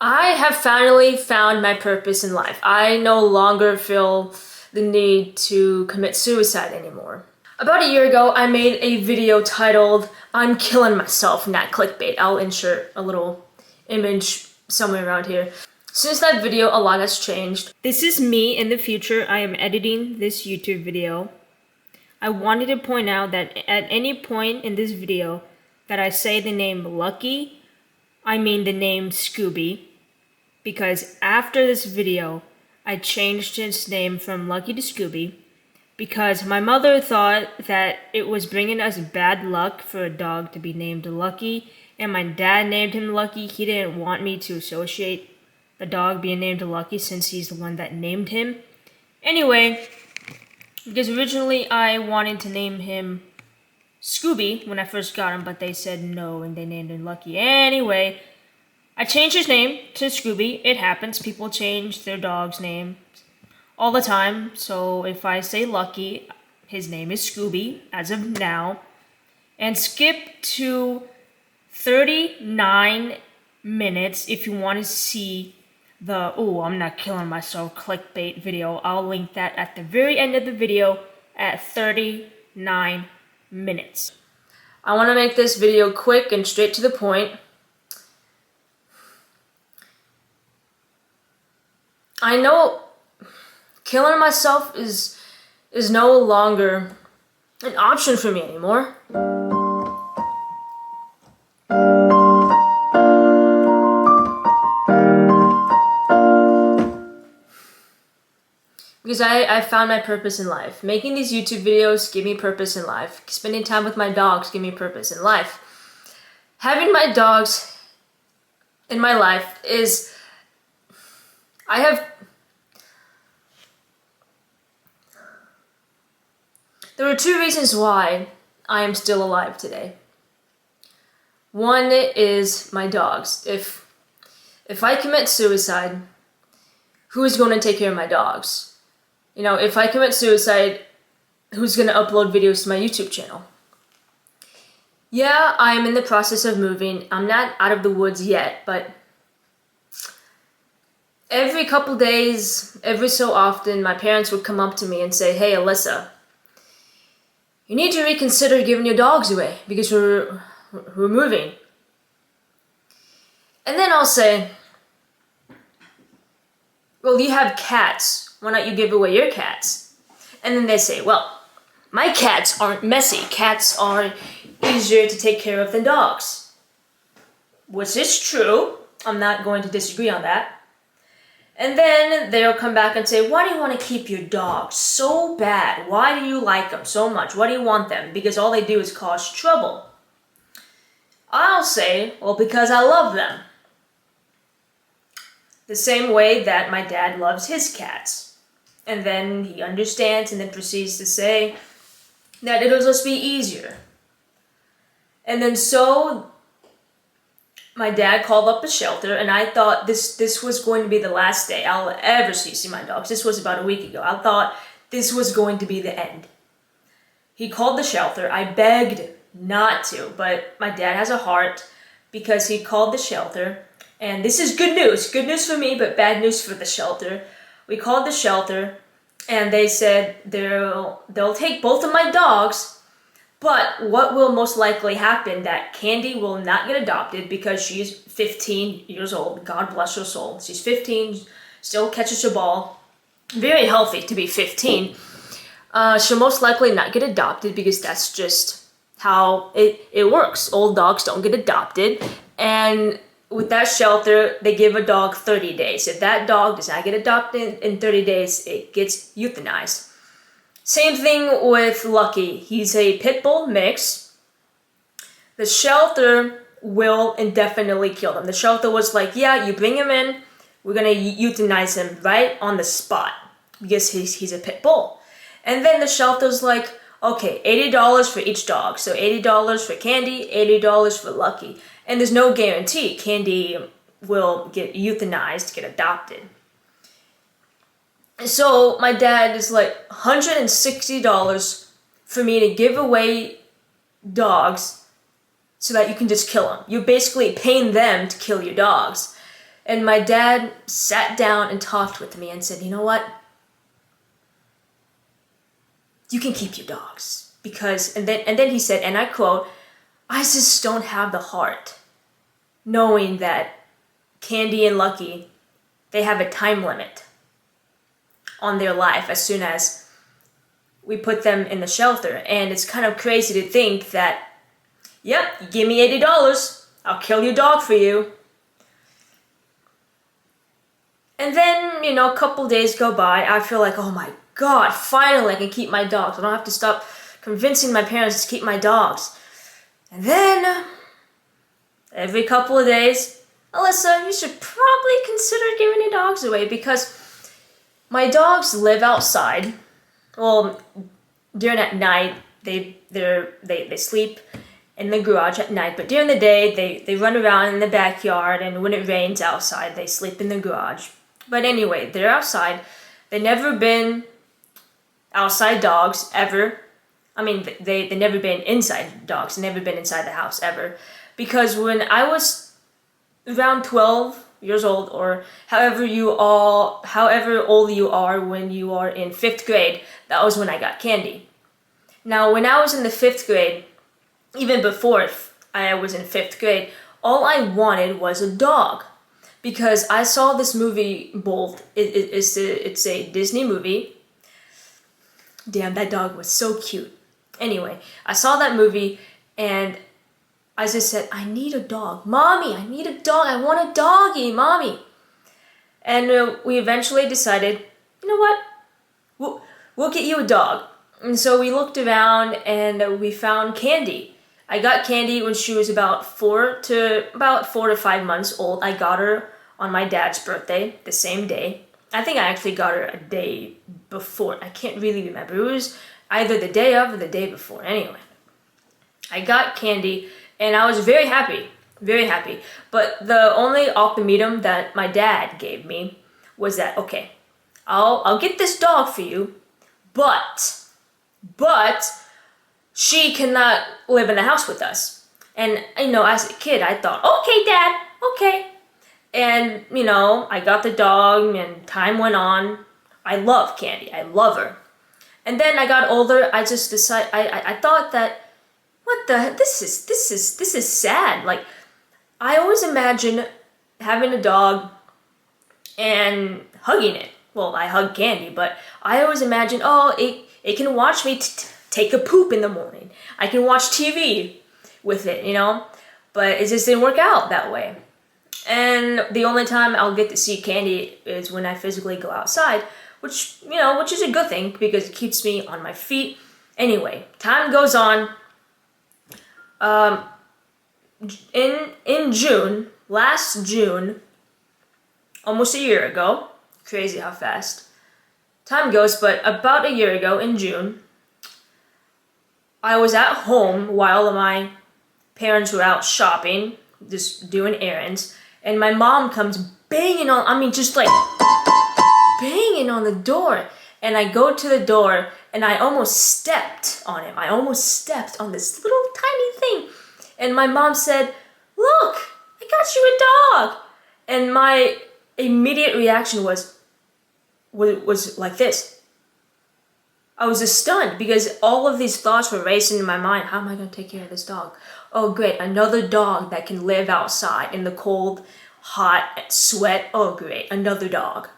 I have finally found my purpose in life. I no longer feel the need to commit suicide anymore. About a year ago, I made a video titled, "I'm killing myself," not clickbait. I'll insert a little image somewhere around here. Since that video, a lot has changed. This is me in the future. I am editing this YouTube video. I wanted to point out that at any point in this video that I say the name Lucky, I mean the name Scooby, because after this video, I changed its name from Lucky to Scooby because my mother thought that it was bringing us bad luck for a dog to be named Lucky, and my dad named him Lucky. He didn't want me to associate the dog being named Lucky since he's the one that named him. Anyway, because originally I wanted to name him Scooby when I first got him, but they said no and they named him Lucky. Anyway, I changed his name to Scooby. It happens. People change their dog's name all the time. So if I say Lucky, his name is Scooby as of now. And skip to 39 minutes if you want to see the "oh, I'm not killing myself" clickbait video. I'll link that at the very end of the video at 39 minutes. I want to make this video quick and straight to the point. I know killing myself is no longer an option for me anymore. Because I found my purpose in life. Making these YouTube videos give me purpose in life. Spending time with my dogs give me purpose in life. Having my dogs in my life is... There are two reasons why I am still alive today. One is my dogs. If I commit suicide, who is going to take care of my dogs? You know, if I commit suicide, who's going to upload videos to my YouTube channel? Yeah, I'm in the process of moving. I'm not out of the woods yet, but every couple days, every so often, my parents would come up to me and say, "Hey, Alyssa, you need to reconsider giving your dogs away because we're moving." And then I'll say, "Well, you have cats. Why not you give away your cats?" And then they say, "Well, my cats aren't messy. Cats are easier to take care of than dogs." Which is true. I'm not going to disagree on that. And then they'll come back and say, "Why do you want to keep your dogs so bad? Why do you like them so much? Why do you want them? Because all they do is cause trouble." I'll say, "Well, because I love them." The same way that my dad loves his cats. And then he understands and then proceeds to say that it'll just be easier. And then so my dad called up a shelter, and I thought this was going to be the last day I'll ever see my dogs. This was about a week ago. I thought this was going to be the end. He called the shelter. I begged not to, but my dad has a heart because he called the shelter. And this is good news. Good news for me, but bad news for the shelter. We called the shelter, and they said they'll take both of my dogs, but what will most likely happen that Candy will not get adopted because she's 15 years old. God bless her soul. She's 15, still catches a ball. Very healthy to be 15. She'll most likely not get adopted because that's just how it works. Old dogs don't get adopted, and with that shelter, they give a dog 30 days. If that dog does not get adopted in 30 days, it gets euthanized. Same thing with Lucky. He's a pit bull mix. The shelter will indefinitely kill him. The shelter was like, "Yeah, you bring him in, we're gonna euthanize him right on the spot because he's a pit bull." And then the shelter's like, "Okay, $80 for each dog. So $80 for Candy, $80 for Lucky." And there's no guarantee Candy will get euthanized, get adopted. So my dad is like, $160 for me to give away dogs so that you can just kill them. You're basically paying them to kill your dogs. And my dad sat down and talked with me and said, you know what? You can keep your dogs. And then he said, and I quote, I just don't have the heart knowing that Candy and Lucky, they have a time limit on their life as soon as we put them in the shelter. And it's kind of crazy to think that, yep, you give me $80, I'll kill your dog for you. And then, a couple days go by, I feel like, oh my God, finally I can keep my dogs. I don't have to stop convincing my parents to keep my dogs. And then, every couple of days, Alyssa, you should probably consider giving your dogs away because my dogs live outside. Well, during at night, they sleep in the garage at night, but during the day, they run around in the backyard, and when it rains outside, they sleep in the garage. But anyway, they're outside. They've never been outside dogs, ever. I mean, they never been inside dogs, never been inside the house, ever. Because when I was around 12 years old, or however old you are when you are in 5th grade, that was when I got Candy. Now, when I was in the 5th grade, even before I was in 5th grade, all I wanted was a dog. Because I saw this movie, Bolt. It's a Disney movie. Damn, that dog was so cute. Anyway, I saw that movie, and I just said, I need a dog. Mommy, I need a dog. I want a doggy, Mommy. And we eventually decided, you know what? We'll get you a dog. And so we looked around, and we found Candy. I got Candy when she was about 4 to 5 months old. I got her on my dad's birthday, the same day. I think I actually got her a day before. I can't really remember. It was either the day of or the day before. Anyway, I got Candy, and I was very happy, very happy. But the only ultimatum that my dad gave me was that, okay, I'll get this dog for you, but she cannot live in the house with us. And, as a kid, I thought, okay, Dad, okay. And, I got the dog, and time went on. I love Candy. I love her. And then I got older. I just decided, I thought that, what the heck? This is sad. Like, I always imagine having a dog and hugging it. Well, I hug Candy, but I always imagine, it can watch me take a poop in the morning. I can watch TV with it, But it just didn't work out that way. And the only time I'll get to see Candy is when I physically go outside, which is a good thing because it keeps me on my feet. Anyway, time goes on. In June, last June, almost a year ago, crazy how fast time goes, but about a year ago in June, I was at home while my parents were out shopping, just doing errands. And my mom comes banging on the door. And I go to the door, and I almost stepped on him. I almost stepped on this little tiny thing. And my mom said, look, I got you a dog. And my immediate reaction was like this. I was just stunned because all of these thoughts were racing in my mind. How am I going to take care of this dog? Oh, great, another dog that can live outside in the cold, hot sweat. Oh, great, another dog.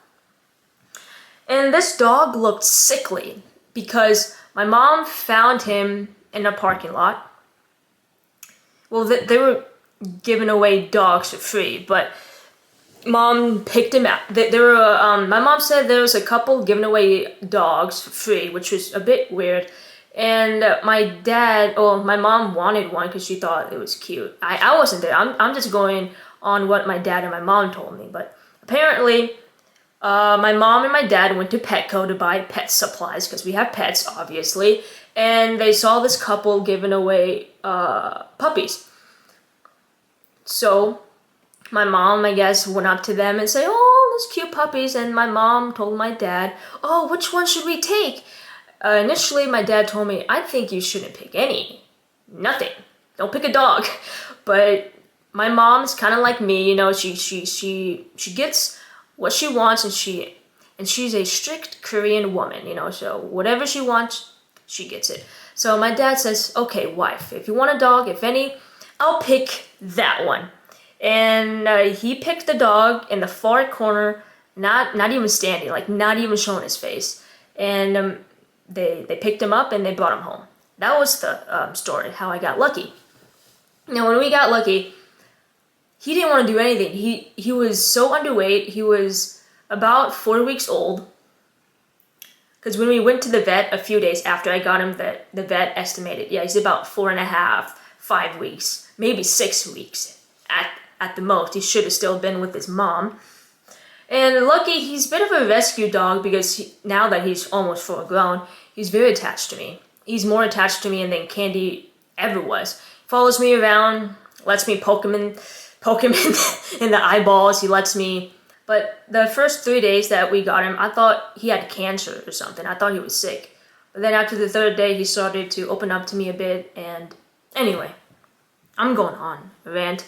And this dog looked sickly because my mom found him in a parking lot. Well, they were giving away dogs for free, but Mom picked him out. My mom said there was a couple giving away dogs for free, which was a bit weird. And my mom wanted one because she thought it was cute. I wasn't there. I'm just going on what my dad and my mom told me. But apparently, my mom and my dad went to Petco to buy pet supplies because we have pets, obviously. And they saw this couple giving away puppies. So my mom, I guess, went up to them and said, oh, those cute puppies. And my mom told my dad, oh, which one should we take? Initially, my dad told me, I think you shouldn't pick any. Nothing. Don't pick a dog. But my mom's kind of like me, you know, she gets what she wants, and she's a strict Korean woman, you know, so whatever she wants, she gets it. So my dad says, okay, wife, if you want a dog, if any, I'll pick that one. And he picked the dog in the far corner, not even standing, like not even showing his face. And they picked him up and they brought him home. That was the story, how I got lucky. Now, when we got lucky, he didn't want to do anything. He was so underweight. He was about 4 weeks old. Because when we went to the vet a few days after I got him, the vet estimated, yeah, he's about 4.5, 5 weeks, maybe 6 weeks at the most. He should have still been with his mom. And lucky, he's a bit of a rescue dog because now that he's almost full grown, he's very attached to me. He's more attached to me than Candy ever was. Follows me around, lets me poke him in the eyeballs. He lets me. But the first 3 days that we got him, I thought he had cancer or something. I thought he was sick. But then after the 3rd day, he started to open up to me a bit. And anyway, I'm going on a rant.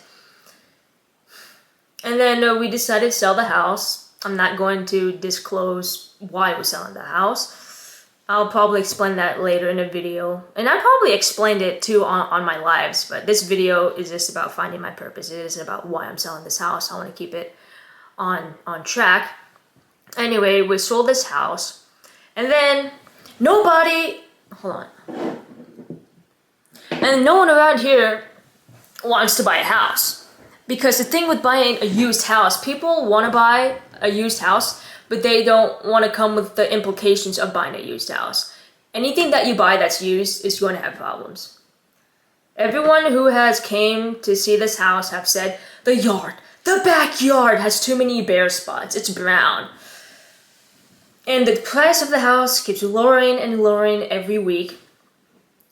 And then we decided to sell the house. I'm not going to disclose why we're selling the house. I'll probably explain that later in a video. And I probably explained it too on my lives, but this video is just about finding my purpose. It isn't about why I'm selling this house. I want to keep it on track. Anyway, we sold this house. And then hold on. And no one around here wants to buy a house. Because the thing with buying a used house, people want to buy a used house, but they don't want to come with the implications of buying a used house. Anything that you buy that's used is going to have problems. Everyone who has came to see this house have said, the backyard has too many bare spots. It's brown. And the price of the house keeps lowering and lowering every week.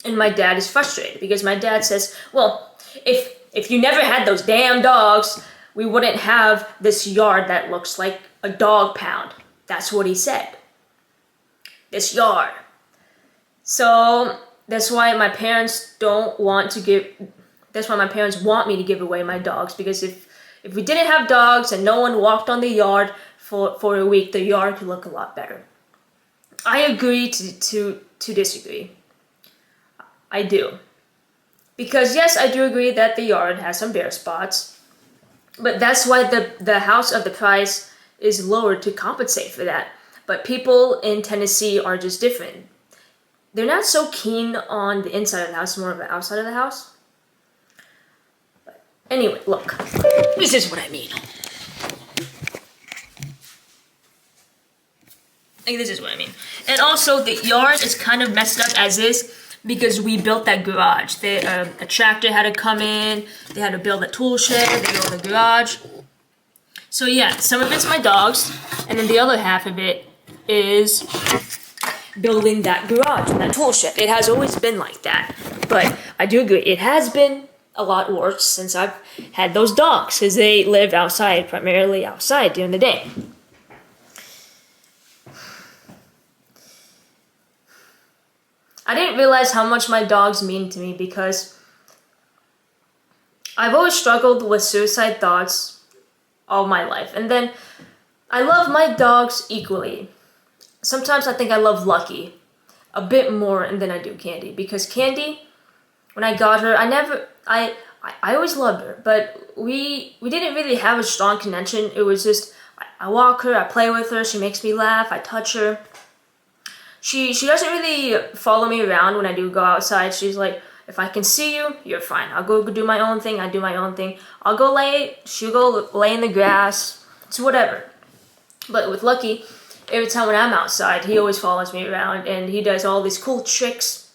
And my dad is frustrated because my dad says, well, if you never had those damn dogs, we wouldn't have this yard that looks like a dog pound. That's what he said. This yard. So that's why my parents want me to give away my dogs, because if we didn't have dogs and no one walked on the yard for a week, the yard could look a lot better. I agree to disagree. I do. Because yes, I do agree that the yard has some bare spots, but that's why the house of the price is lower to compensate for that. But people in Tennessee are just different. They're not so keen on the inside of the house, more of the outside of the house. But anyway, look, this is what I mean. This is what I mean. And also, the yard is kind of messed up as is, because we built that garage. A tractor had to come in, they had to build a tool shed, they built a garage. So yeah, some of it's my dogs, and then the other half of it is building that garage and that tool shed. It has always been like that. But I do agree, it has been a lot worse since I've had those dogs, because they live outside, primarily outside during the day. I didn't realize how much my dogs mean to me, because I've always struggled with suicide thoughts all my life. And then I love my dogs equally. Sometimes I think I love Lucky a bit more than I do Candy, because Candy, when I got her, I always loved her, but we didn't really have a strong connection. It was just, I walk her, I play with her, she makes me laugh, I touch her. She doesn't really follow me around when I do go outside. She's like, if I can see you, you're fine. I'll go do my own thing, I do my own thing. She'll go lay in the grass, it's whatever. But with Lucky, every time when I'm outside, he always follows me around, and he does all these cool tricks.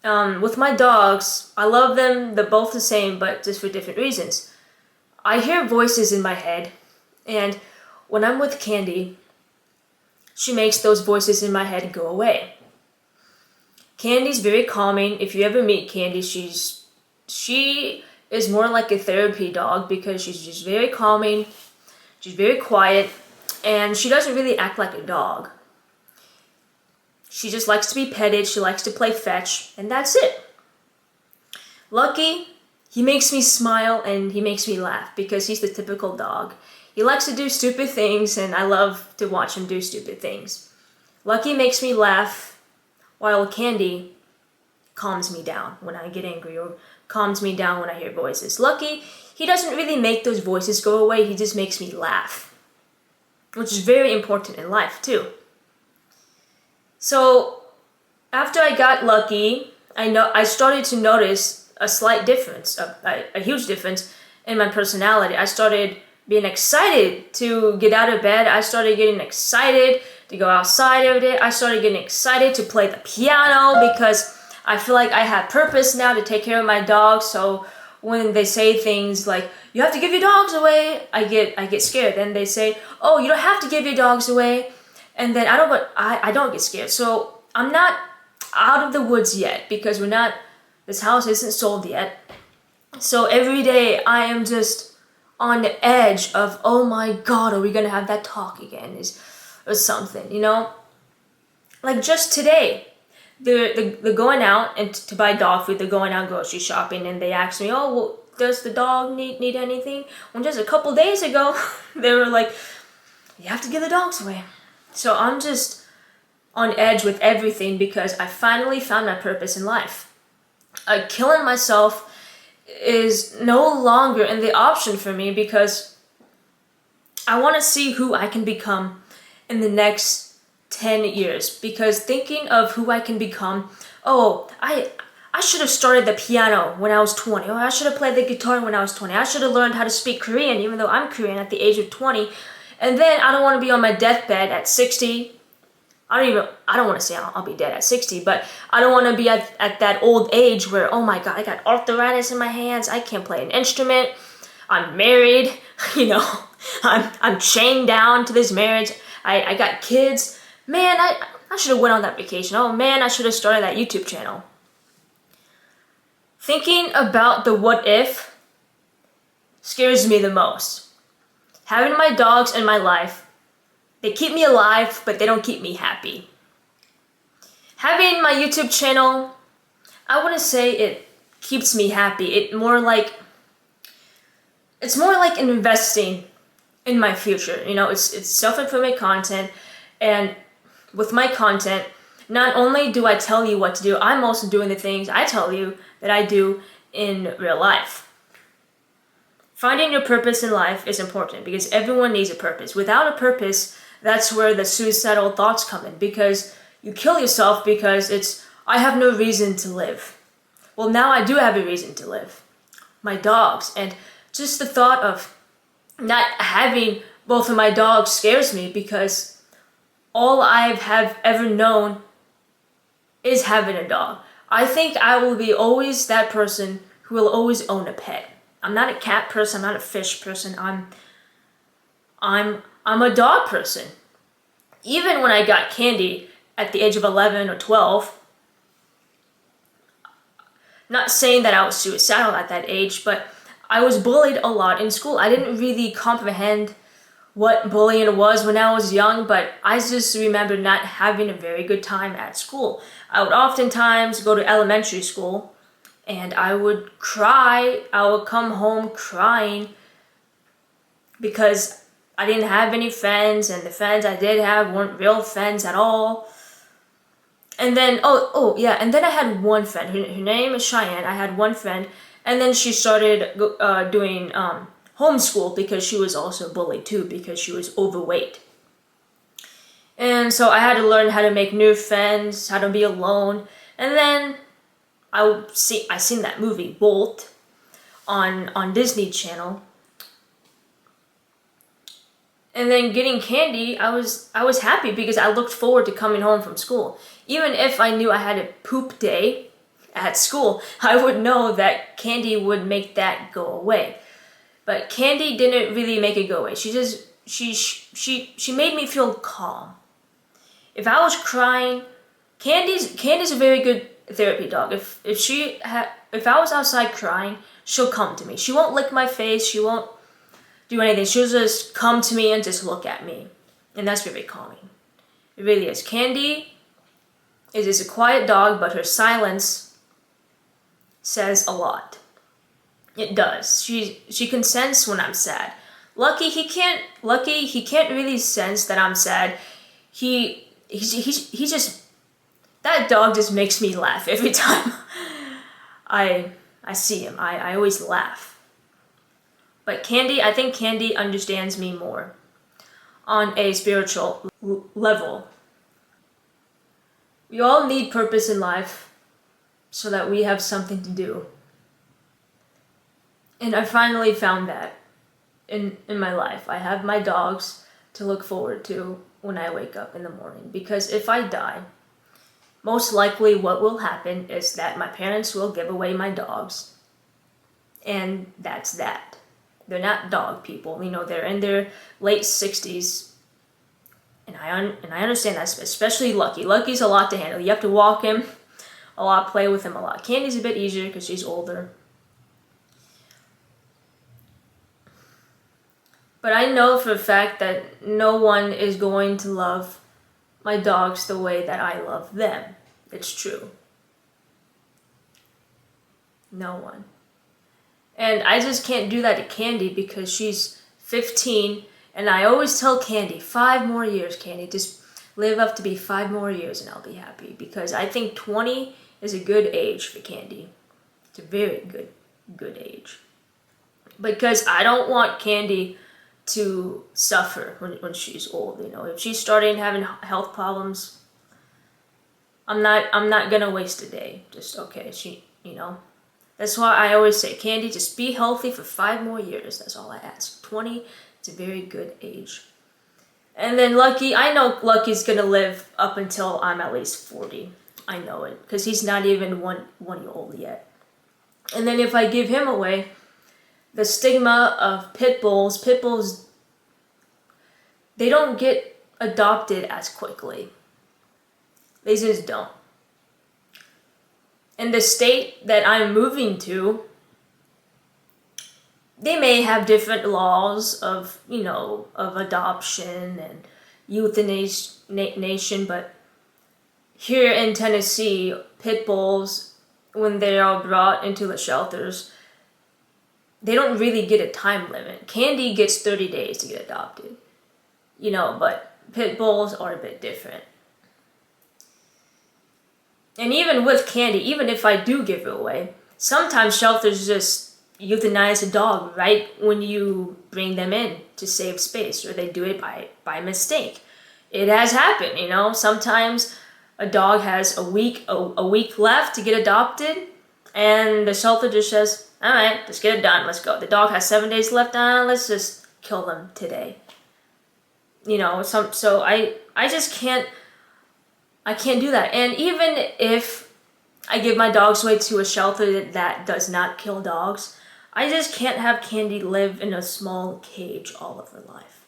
With my dogs, I love them, they're both the same, but just for different reasons. I hear voices in my head, and when I'm with Candy, she makes those voices in my head go away. Candy's very calming. If you ever meet Candy, she is more like a therapy dog, because she's just very calming, she's very quiet, and she doesn't really act like a dog. She just likes to be petted, she likes to play fetch, and that's it. Lucky he makes me smile and he makes me laugh because he's the typical dog. He likes to do stupid things and I love to watch him do stupid things. Lucky makes me laugh while Candy calms me down when I get angry or calms me down when I hear voices. Lucky, he doesn't really make those voices go away, he just makes me laugh, which is very important in life too. So after I got Lucky, I started to notice a slight difference, a huge difference in my personality. I started being excited to get out of bed. I started getting excited to go outside every day. I started getting excited to play the piano because I feel like I have purpose now to take care of my dogs. So when they say things like, you have to give your dogs away, I get scared. Then they say, oh, you don't have to give your dogs away. And then I don't get scared. So I'm not out of the woods yet because this house isn't sold yet. So every day I am just on the edge of, oh my God, are we gonna have that talk again? Or something, you know? Like just today, they're going out and to buy dog food, they're going out grocery shopping and they asked me, oh, well, does the dog need anything? Well, just a couple days ago, they were like, you have to give the dogs away. So I'm just on edge with everything because I finally found my purpose in life. Killing myself is no longer in the option for me because I want to see who I can become in the next 10 years. Because thinking of who I can become, oh, I should have started the piano when I was 20, or I should have played the guitar when I was 20, I should have learned how to speak Korean even though I'm Korean at the age of 20, and then I don't want to be on my deathbed at 60. I don't want to say I'll be dead at 60, but I don't want to be at that old age where, oh my God, I got arthritis in my hands, I can't play an instrument, I'm married, you know, I'm chained down to this marriage, I got kids. Man, I should have went on that vacation. Oh man, I should have started that YouTube channel. Thinking about the what if scares me the most. Having my dogs in my life, they keep me alive, but they don't keep me happy. Having my YouTube channel, I wouldn't say it keeps me happy. It's more like investing in my future. You know, it's self-improvement content, and with my content, not only do I tell you what to do, I'm also doing the things I tell you that I do in real life. Finding your purpose in life is important because everyone needs a purpose. Without a purpose, that's where the suicidal thoughts come in, because you kill yourself because I have no reason to live. Well, now I do have a reason to live. My dogs. And just the thought of not having both of my dogs scares me because all I have ever known is having a dog. I think I will be always that person who will always own a pet. I'm not a cat person, I'm not a fish person, I'm a dog person. Even when I got Candy at the age of 11 or 12, not saying that I was suicidal at that age, but I was bullied a lot in school. I didn't really comprehend what bullying was when I was young, but I just remember not having a very good time at school. I would oftentimes go to elementary school and I would cry. I would come home crying because I didn't have any friends, and the friends I did have weren't real friends at all. And then, and then I had one friend. Her name is Cheyenne. I had one friend, and then she started doing homeschool because she was also bullied too because she was overweight. And so I had to learn how to make new friends, how to be alone. And then I seen that movie Bolt on Disney Channel. And then getting Candy, I was happy because I looked forward to coming home from school. Even if I knew I had a poop day at school, I would know that Candy would make that go away. But Candy didn't really make it go away. She made me feel calm. If I was crying, Candy's a very good therapy dog. If I was outside crying, she'll come to me. She won't lick my face. She won't do anything. She'll just come to me and just look at me. And that's very calming. It really is. Candy is a quiet dog, but her silence says a lot. It does. She can sense when I'm sad. Lucky he can't. Lucky he can't really sense that I'm sad. He just, that dog just makes me laugh every time I see him. I always laugh. But Candy, I think Candy understands me more on a spiritual level. We all need purpose in life so that we have something to do. And I finally found that in my life. I have my dogs to look forward to when I wake up in the morning. Because if I die, most likely what will happen is that my parents will give away my dogs. And that's that. They're not dog people. You know, they're in their late 60s. And I understand that, especially Lucky. Lucky's a lot to handle. You have to walk him a lot, play with him a lot. Candy's a bit easier because she's older. But I know for a fact that no one is going to love my dogs the way that I love them. It's true. No one. And I just can't do that to Candy because she's 15. And I always tell Candy, 5 more years, Candy. Just live up to be 5 more years and I'll be happy. Because I think 20 is a good age for Candy. It's a very good age. Because I don't want Candy to suffer when she's old. You know, if she's starting having health problems, I'm not gonna waste a day. Just okay, you know. That's why I always say, Candy, just be healthy for 5 more years. That's all I ask. 20 is a very good age. And then Lucky, I know Lucky's gonna live up until I'm at least 40. I know it because he's not even one year old yet. And then if I give him away, the stigma of pit bulls, they don't get adopted as quickly. They just don't. In the state that I'm moving to, they may have different laws of, you know, of adoption and euthanasia, but here in Tennessee, pit bulls, when they are brought into the shelters, they don't really get a time limit. Candy gets 30 days to get adopted. You know, but pit bulls are a bit different. And even with Candy, even if I do give it away, sometimes shelters just euthanize a dog right when you bring them in to save space, or they do it by mistake. It has happened, you know. Sometimes a dog has a week left to get adopted, and the shelter just says, all right, let's get it done. Let's go. The dog has 7 days left on. Let's just kill them today. You know, so I just can't. I can't do that. And even if I give my dogs away to a shelter that does not kill dogs, I just can't have Candy live in a small cage all of her life.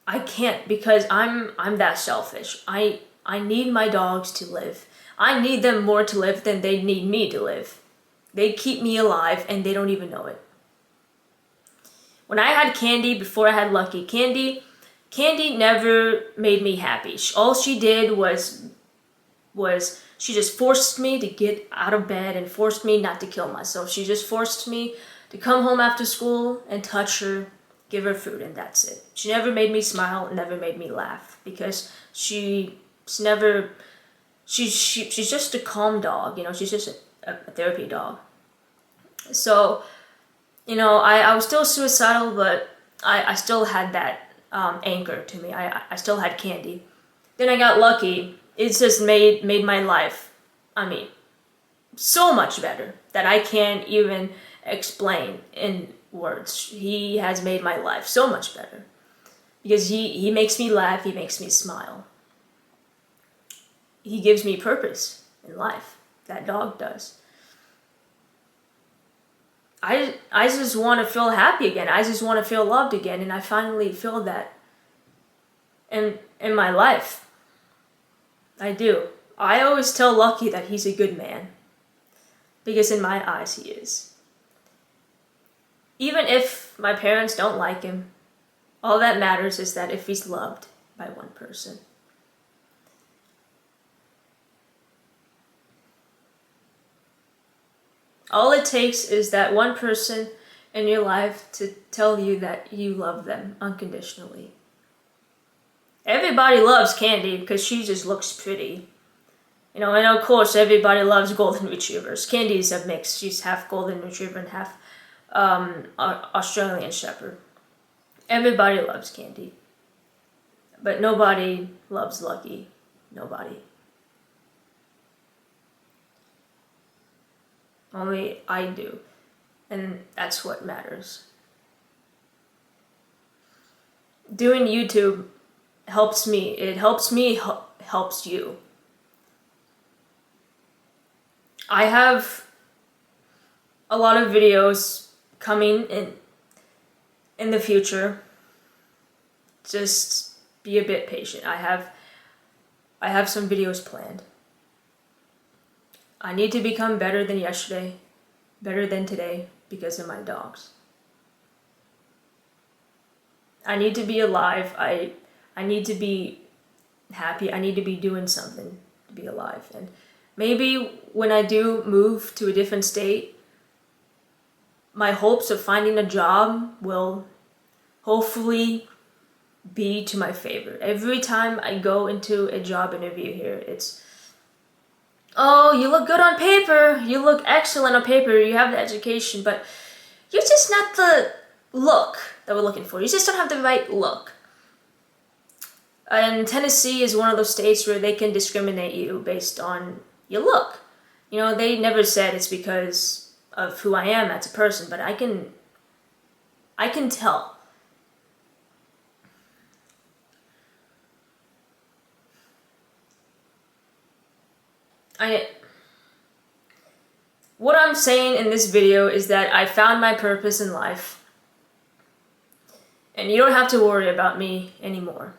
I can't because I'm that selfish. I need my dogs to live. I need them more to live than they need me to live. They keep me alive and they don't even know it. When I had Candy, before I had Lucky, Candy never made me happy. All she did was she just forced me to get out of bed and forced me not to kill myself. She just forced me to come home after school and touch her, give her food, and that's it. She never made me smile, never made me laugh because she's just a calm dog, you know. She's just a therapy dog. So, you know, I was still suicidal, but I still had that anchor to me. I still had Candy. Then I got Lucky. It's just made my life, I mean, so much better that I can't even explain in words. He has made my life so much better because he makes me laugh. He makes me smile. He gives me purpose in life. That dog does. I just want to feel happy again. I just want to feel loved again, and I finally feel that in my life. I do. I always tell Lucky that he's a good man because in my eyes he is. Even if my parents don't like him, all that matters is that if he's loved by one person. All it takes is that one person in your life to tell you that you love them unconditionally. Everybody loves Candy because she just looks pretty. And of course everybody loves golden retrievers. Candy's a mix. She's half golden retriever and half Australian shepherd. Everybody loves Candy. But nobody loves Lucky. Nobody. Only I do. And that's what matters. Doing YouTube helps me. It helps me, helps you. I have a lot of videos coming in the future. Just be a bit patient. I have some videos planned. I need to become better than yesterday, better than today because of my dogs. I need to be alive. I need to be happy. I need to be doing something to be alive. And maybe when I do move to a different state, my hopes of finding a job will hopefully be to my favor. Every time I go into a job interview here, it's, oh, you look good on paper, you look excellent on paper, you have the education, but you're just not the look that we're looking for. You just don't have the right look. And Tennessee is one of those states where they can discriminate you based on your look. They never said it's because of who I am as a person, but I can tell. What I'm saying in this video is that I found my purpose in life, and you don't have to worry about me anymore.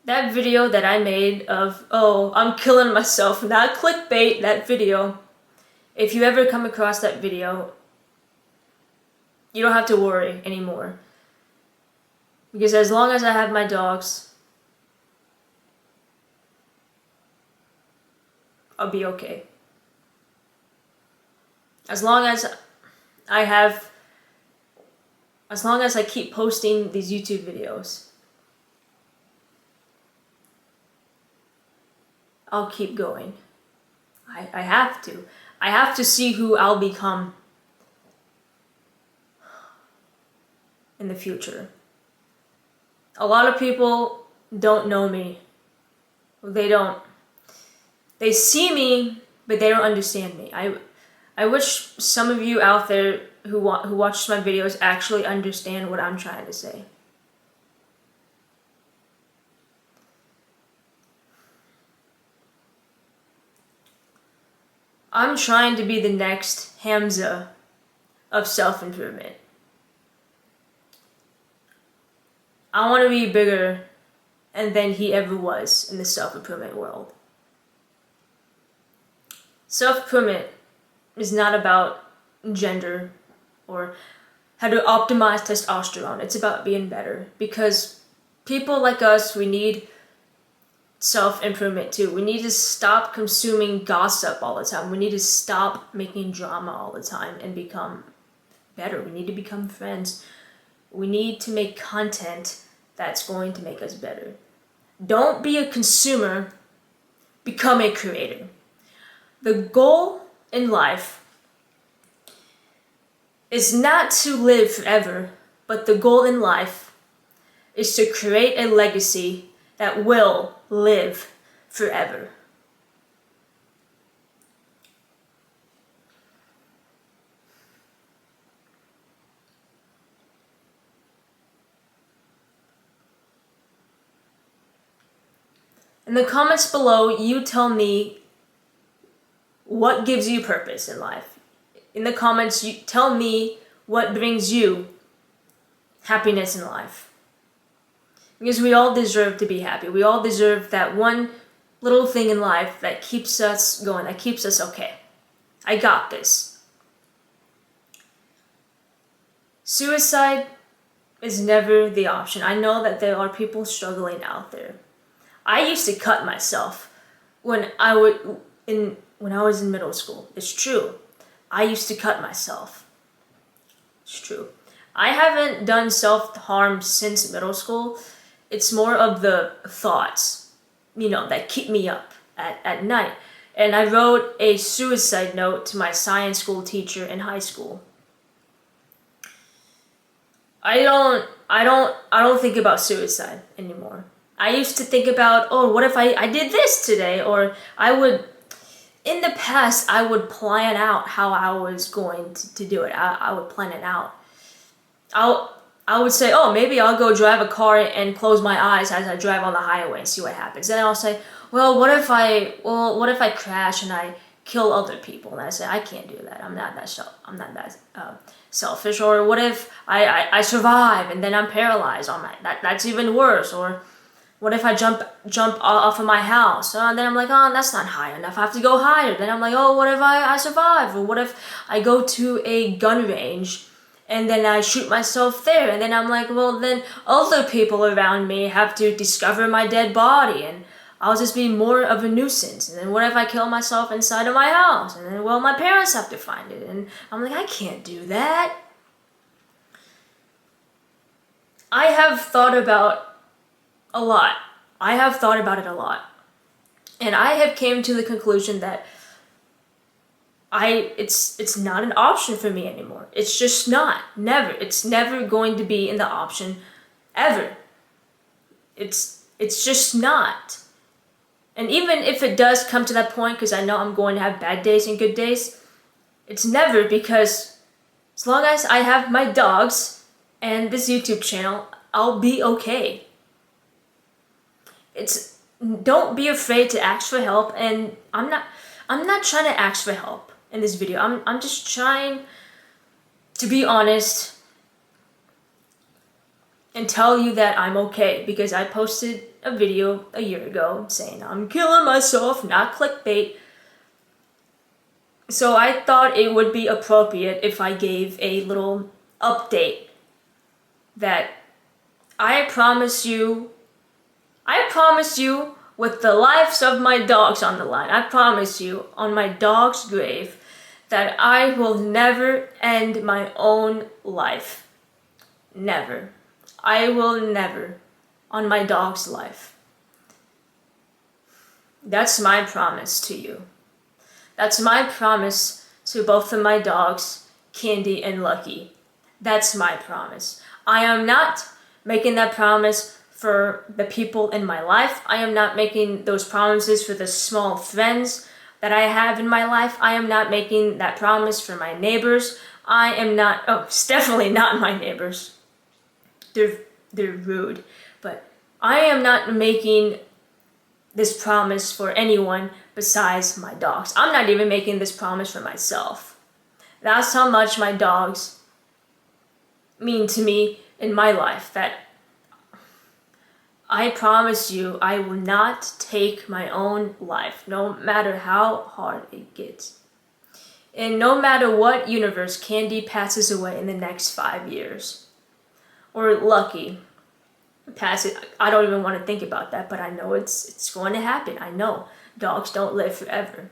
That video that I made of, oh, I'm killing myself, not clickbait, that video, if you ever come across that video, you don't have to worry anymore. Because as long as I have my dogs, I'll be okay. As long as I keep posting these YouTube videos, I'll keep going. I have to. I have to see who I'll become in the future. A lot of people don't know me. They don't. They see me, but they don't understand me. I wish some of you out there who watch my videos actually understand what I'm trying to say. I'm trying to be the next Hamza of self-improvement. I want to be bigger than he ever was in the self-improvement world. Self-improvement is not about gender or how to optimize testosterone. It's about being better, because people like us, we need self-improvement too. We need to stop consuming gossip all the time. We need to stop making drama all the time and become better. We need to become friends. We need to make content that's going to make us better. Don't be a consumer, become a creator. The goal in life is not to live forever, but the goal in life is to create a legacy that will live forever. In the comments below, you tell me what gives you purpose in life. In the comments, you tell me what brings you happiness in life. Because we all deserve to be happy. We all deserve that one little thing in life that keeps us going, that keeps us okay. I got this. Suicide is never the option. I know that there are people struggling out there. I used to cut myself when I would, when I was in middle school. It's true. I used to cut myself. It's true. I haven't done self-harm since middle school. It's more of the thoughts, that keep me up at night. And I wrote a suicide note to my science school teacher in high school. I don't think about suicide anymore. I used to think about, what if I did this today? Or in the past, I would plan out how I was going to do it. I would plan it out. I would say, maybe I'll go drive a car and close my eyes as I drive on the highway and see what happens. Then I'll say, what if I crash and I kill other people? And I say, I can't do that. I'm not that selfish. Or what if I survive and then I'm paralyzed? That's even worse. Or what if I jump off of my house? And then I'm like, that's not high enough. I have to go higher. Then I'm like, what if I survive? Or what if I go to a gun range and then I shoot myself there? And then I'm like, then other people around me have to discover my dead body, and I'll just be more of a nuisance. And then what if I kill myself inside of my house? And then, my parents have to find it. And I'm like, I can't do that. I have thought about a lot. I have thought about it a lot. And I have came to the conclusion that it's not an option for me anymore. It's just not. Never. It's never going to be in the option ever. It's just not. And even if it does come to that point, because I know I'm going to have bad days and good days, it's never, because as long as I have my dogs and this YouTube channel, I'll be okay. Don't be afraid to ask for help, and I'm not trying to ask for help in this video. I'm just trying to be honest and tell you that I'm okay, because I posted a video a year ago saying I'm killing myself, not clickbait. So I thought it would be appropriate if I gave a little update that I promise you with the lives of my dogs on the line, I promise you on my dog's grave that I will never end my own life. Never. I will never on my dog's life. That's my promise to you. That's my promise to both of my dogs, Candy and Lucky. That's my promise. I am not making that promise for the people in my life. I am not making those promises for the small friends that I have in my life. I am not making that promise for my neighbors. I am not, it's definitely not my neighbors. They're rude. But I am not making this promise for anyone besides my dogs. I'm not even making this promise for myself. That's how much my dogs mean to me in my life, that I promise you I will not take my own life, no matter how hard it gets. And no matter what universe Candy passes away in the next 5 years, or Lucky passes, I don't even want to think about that, but I know it's going to happen. I know dogs don't live forever.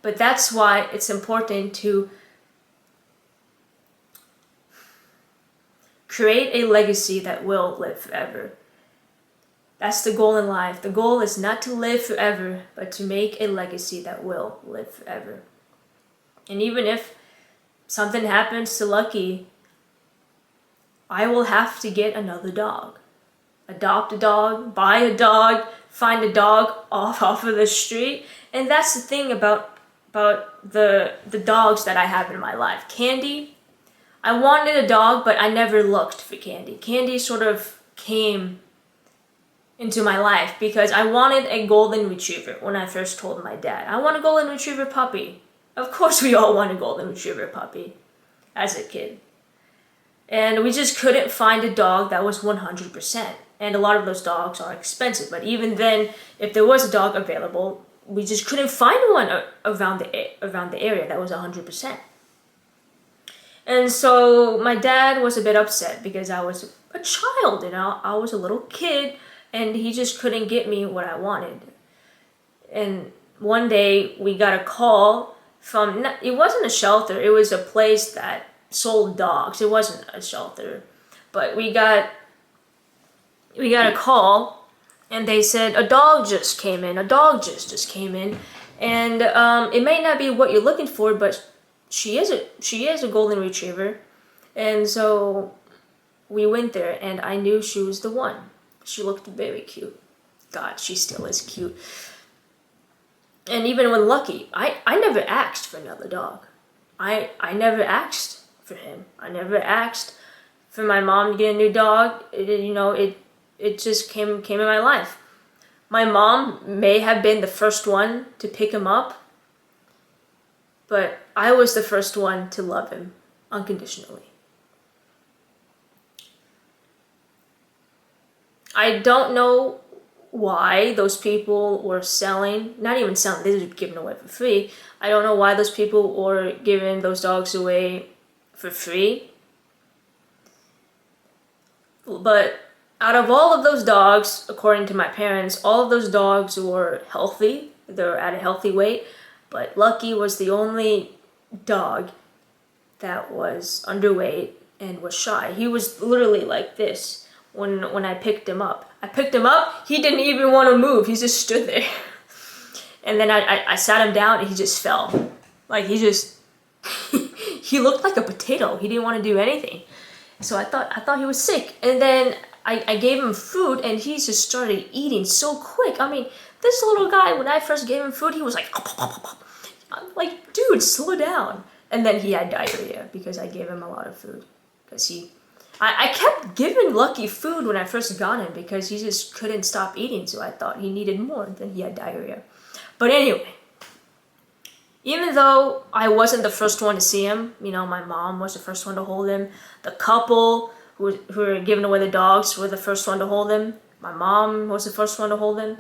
But that's why it's important to create a legacy that will live forever. That's the goal in life. The goal is not to live forever, but to make a legacy that will live forever. And even if something happens to Lucky, I will have to get another dog. Adopt a dog, buy a dog, find a dog off of the street. And that's the thing about the dogs that I have in my life. Candy, I wanted a dog, but I never looked for Candy. Candy sort of came into my life because I wanted a golden retriever when I first told my dad. I want a golden retriever puppy. Of course we all want a golden retriever puppy as a kid. And we just couldn't find a dog that was 100%. And a lot of those dogs are expensive. But even then, if there was a dog available, we just couldn't find one around the area that was 100%. And so my dad was a bit upset because I was a child, I was a little kid, and he just couldn't get me what I wanted. And one day we got a call from, it wasn't a shelter, it was a place that sold dogs. It wasn't a shelter, but we got a call, and they said a dog just came in. And it may not be what you're looking for, but she is a golden retriever. And so we went there, and I knew she was the one. She looked very cute. God, she still is cute. And even when Lucky, I never asked for another dog. I never asked for him. I never asked for my mom to get a new dog. It just came in my life. My mom may have been the first one to pick him up, but I was the first one to love him unconditionally. I don't know why those people were selling, not even selling, they were giving away for free. I don't know why those people were giving those dogs away for free. But out of all of those dogs, according to my parents, all of those dogs were healthy. They were at a healthy weight. But Lucky was the only dog that was underweight and was shy. He was literally like this when I picked him up. I picked him up, he didn't even want to move. He just stood there. And then I sat him down and he just fell. Like he looked like a potato. He didn't want to do anything. So I thought he was sick. And then I gave him food and he just started eating so quick. I mean, this little guy, when I first gave him food, he was like, I'm like, dude, slow down. And then he had diarrhea because I gave him a lot of food. Because I kept giving Lucky food when I first got him because he just couldn't stop eating. So I thought he needed more. Then he had diarrhea. But anyway, even though I wasn't the first one to see him, my mom was the first one to hold him. The couple who were giving away the dogs were the first one to hold him. My mom was the first one to hold him.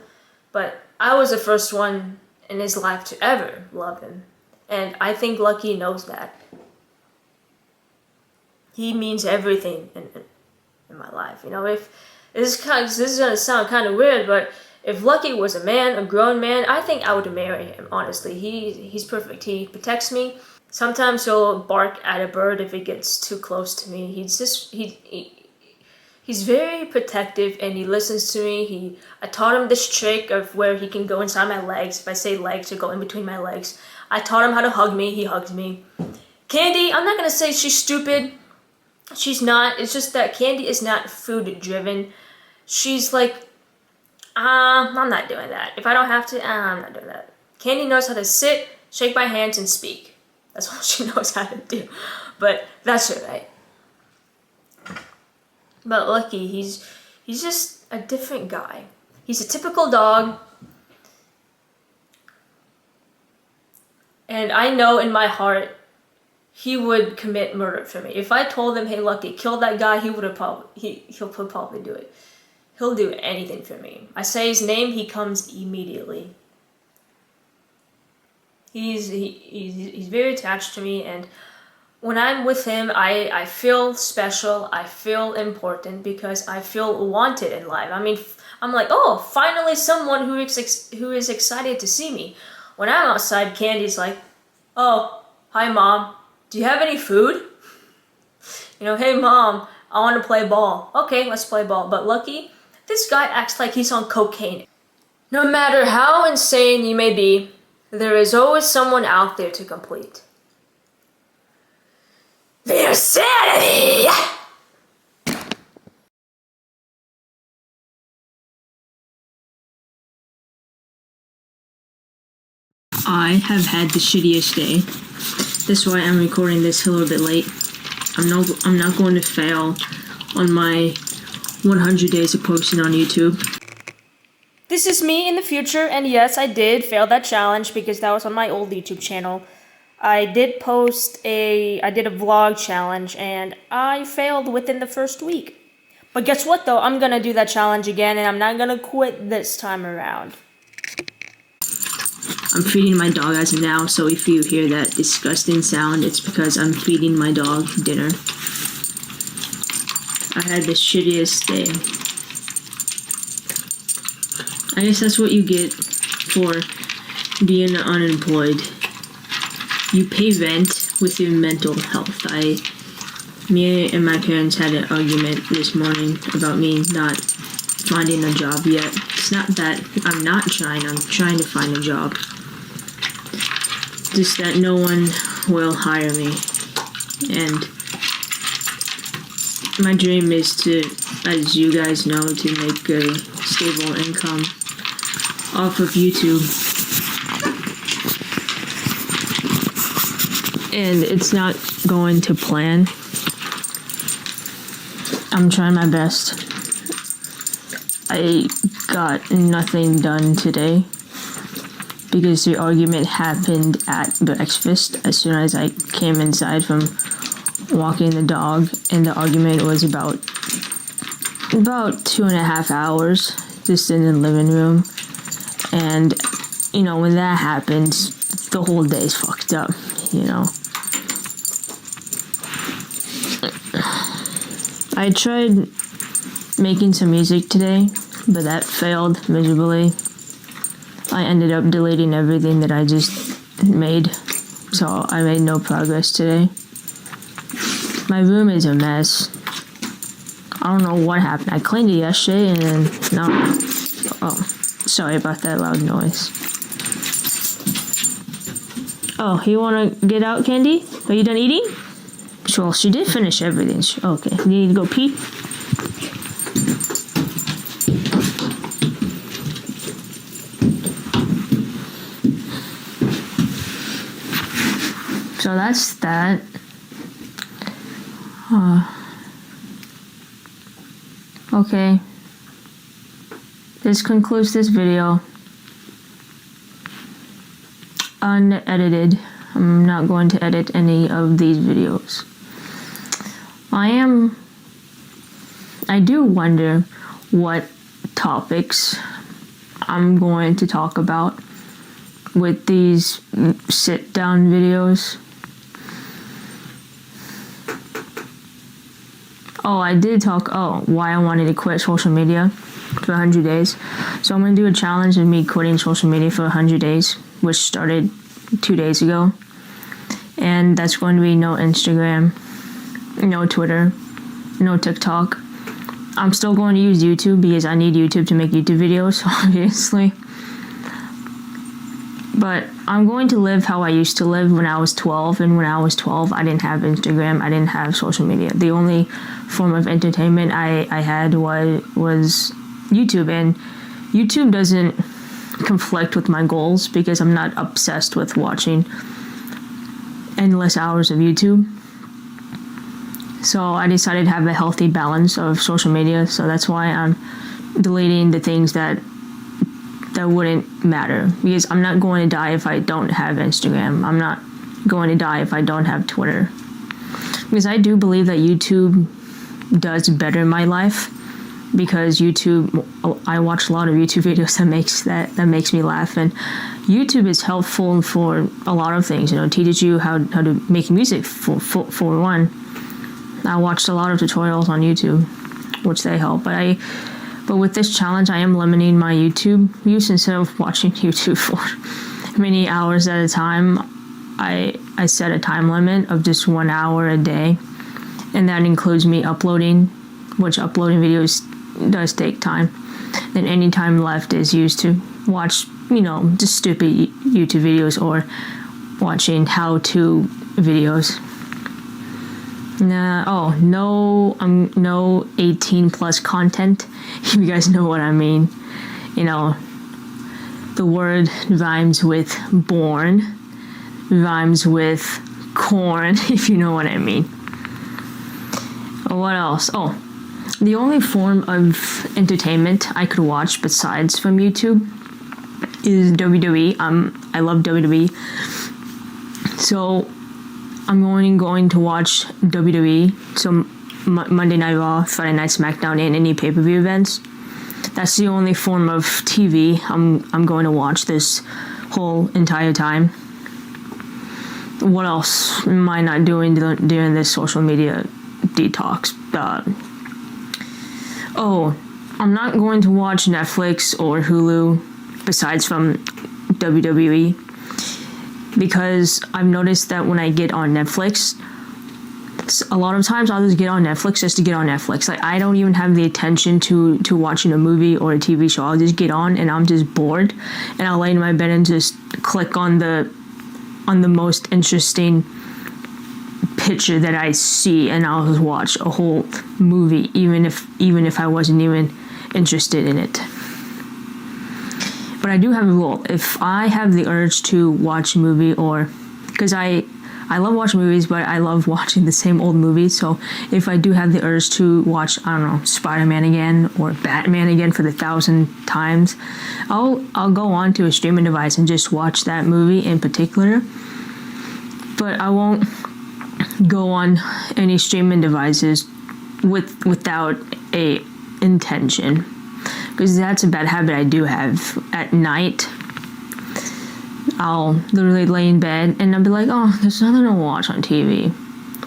But I was the first one in his life to ever love him. And I think Lucky knows that. He means everything in my life. If this is gonna sound kind of weird, but if Lucky was a man, a grown man, I think I would marry him. Honestly, he's perfect. He protects me. Sometimes he'll bark at a bird if it gets too close to me. He's very protective and he listens to me. I taught him this trick of where he can go inside my legs. If I say legs, he'll go in between my legs. I taught him how to hug me. He hugs me. Candy, I'm not gonna say she's stupid. She's not. It's just that Candy is not food driven. She's like, I'm not doing that. If I don't have to, I'm not doing that. Candy knows how to sit, shake my hands, and speak. That's all she knows how to do. But that's alright. But Lucky, he's just a different guy. He's a typical dog. And I know in my heart he would commit murder for me. If I told him, hey Lucky, kill that guy, he'll probably do it. He'll do anything for me. I say his name, he comes immediately. He's very attached to me, and when I'm with him, I feel special, I feel important because I feel wanted in life. I mean, I'm like, oh, finally someone who is excited to see me. When I'm outside, Candy's like, oh, hi mom, do you have any food? Hey mom, I want to play ball. Okay, let's play ball. But Lucky, this guy acts like he's on cocaine. No matter how insane you may be, there is always someone out there to complete the insanity! I have had the shittiest day. That's why I'm recording this a little bit late. I'm not going to fail on my 100 days of posting on YouTube. This is me in the future, and yes, I did fail that challenge because that was on my old YouTube channel. I did I did a vlog challenge, and I failed within the first week. But guess what though, I'm gonna do that challenge again, and I'm not gonna quit this time around. I'm feeding my dog as of now, so if you hear that disgusting sound, it's because I'm feeding my dog dinner. I had the shittiest day. I guess that's what you get for being unemployed. You pay rent with your mental health. Me and my parents had an argument this morning about me not finding a job yet. It's not that I'm not trying, I'm trying to find a job. Just that no one will hire me. And my dream is to, as you guys know, to make a stable income off of YouTube. And it's not going to plan. I'm trying my best. I got nothing done today because the argument happened at breakfast as soon as I came inside from walking the dog, and the argument was about 2.5 hours just in the living room. And when that happens, the whole day's fucked up. I tried making some music today, but that failed miserably. I ended up deleting everything that I just made, so I made no progress today. My room is a mess. I don't know what happened. I cleaned it yesterday and then no. Oh, sorry about that loud noise. Oh, you want to get out, Candy? Are you done eating? Well, she did finish everything. Okay, you need to go pee? So that's that. Okay. This concludes this video. Unedited. I'm not going to edit any of these videos. I do wonder what topics I'm going to talk about with these sit-down videos. Oh, I did talk, why I wanted to quit social media for 100 days. So I'm going to do a challenge of me quitting social media for 100 days, which started 2 days ago. And that's going to be no Instagram, no Twitter, no TikTok. I'm still going to use YouTube because I need YouTube to make YouTube videos, obviously. But I'm going to live how I used to live when I was 12. And when I was 12, I didn't have Instagram. I didn't have social media. The only form of entertainment I had was YouTube. And YouTube doesn't conflict with my goals because I'm not obsessed with watching endless hours of YouTube. So I decided to have a healthy balance of social media. So that's why I'm deleting the things that wouldn't matter, because I'm not going to die if I don't have Instagram. I'm not going to die if I don't have Twitter, because I do believe that YouTube does better my life, because YouTube, I watch a lot of YouTube videos that makes me laugh, and YouTube is helpful for a lot of things. It teaches you how to make music for one. I watched a lot of tutorials on YouTube, which they help, but with this challenge, I am limiting my YouTube use. Instead of watching YouTube for many hours at a time, I set a time limit of just 1 hour a day. And that includes me uploading, which uploading videos does take time. Then any time left is used to watch, just stupid YouTube videos or watching how-to videos. No 18 plus content. You guys know what I mean. The word rhymes with born, rhymes with corn, if you know what I mean. What else? The only form of entertainment I could watch besides from YouTube is WWE. I love WWE. So I'm going to watch WWE, so Monday Night Raw, Friday Night SmackDown, and any pay-per-view events. That's the only form of TV I'm going to watch this whole entire time. What else am I not doing during this social media detox? I'm not going to watch Netflix or Hulu besides from WWE, because I've noticed that when I get on Netflix, a lot of times I'll just get on Netflix just to get on Netflix. Like, I don't even have the attention to watching a movie or a TV show. I'll just get on and I'm just bored, and I'll lay in my bed and just click on the most interesting picture that I see, and I'll just watch a whole movie, even if I wasn't even interested in it. But I do have a rule. If I have the urge to watch a movie, or because I love watching movies, but I love watching the same old movies. So if I do have the urge to watch, I don't know, Spider-Man again or Batman again for the 1,000th times, I'll go on to a streaming device and just watch that movie in particular. But I won't go on any streaming devices without a intention, because that's a bad habit I do have. At night, I'll literally lay in bed and I'll be like, oh, there's nothing to watch on TV.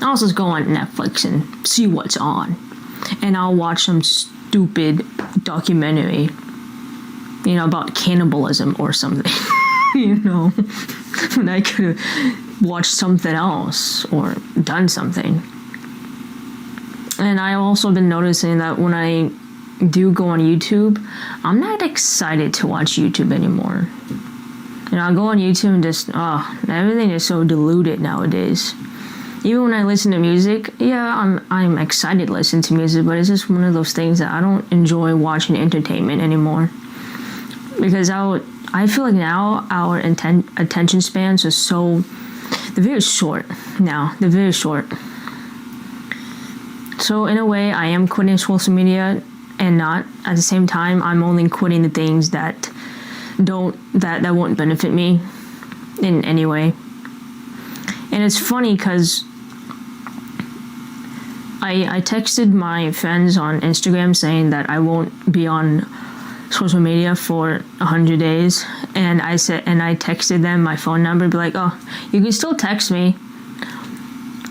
I'll just go on Netflix and see what's on. And I'll watch some stupid documentary, about cannibalism or something, when I could have watched something else or done something. And I've also been noticing that when I do go on YouTube, I'm not excited to watch YouTube anymore. I'll go on YouTube and just, everything is so diluted nowadays. Even when I listen to music, yeah, I'm excited to listen to music, but it's just one of those things that I don't enjoy watching entertainment anymore. Because I feel like now our attention spans are they're very short now. They're very short. So in a way, I am quitting social media, and not at the same time, I'm only quitting the things that won't benefit me in any way. And it's funny because I texted my friends on Instagram saying that I won't be on social media for 100 days, and I texted them my phone number, be like, oh, you can still text me,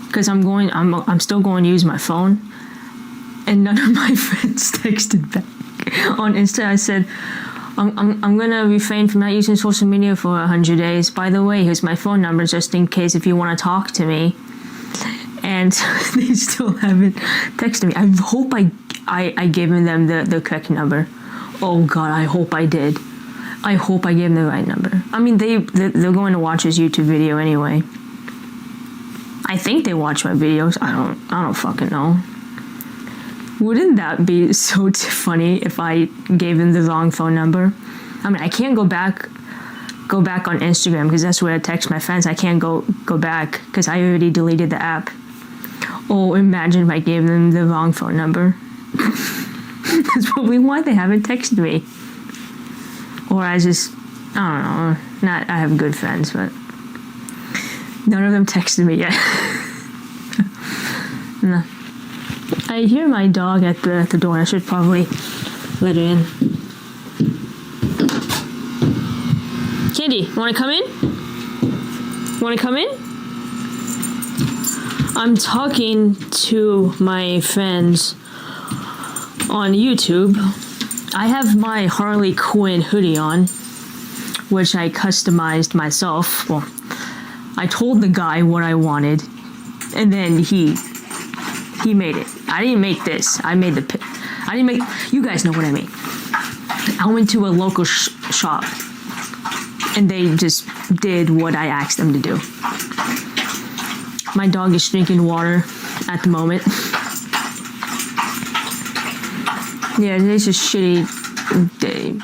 because I'm still going to use my phone. And none of my friends texted back on Insta. I said, I'm gonna refrain from not using social media for 100 days. By the way, here's my phone number just in case if you want to talk to me. And they still haven't texted me. I hope I gave them the correct number. Oh God, I hope I did. I hope I gave them the right number. I mean, they're going to watch this YouTube video anyway. I think they watch my videos. I don't fucking know. Wouldn't that be so funny if I gave them the wrong phone number? I mean, I can't go back on Instagram because that's where I text my friends. I can't go back because I already deleted the app. Oh, imagine if I gave them the wrong phone number. That's probably why they haven't texted me. Or I don't know. I have good friends, but none of them texted me yet. No. I hear my dog at the door. I should probably let her in. Candy, want to come in? Want to come in? I'm talking to my friends on YouTube. I have my Harley Quinn hoodie on, which I customized myself. Well, I told the guy what I wanted, and then he made it. I didn't make this. I didn't make, you guys know what I mean. I went to a local shop and they just did what I asked them to do. My dog is drinking water at the moment. Yeah, today's a shitty day.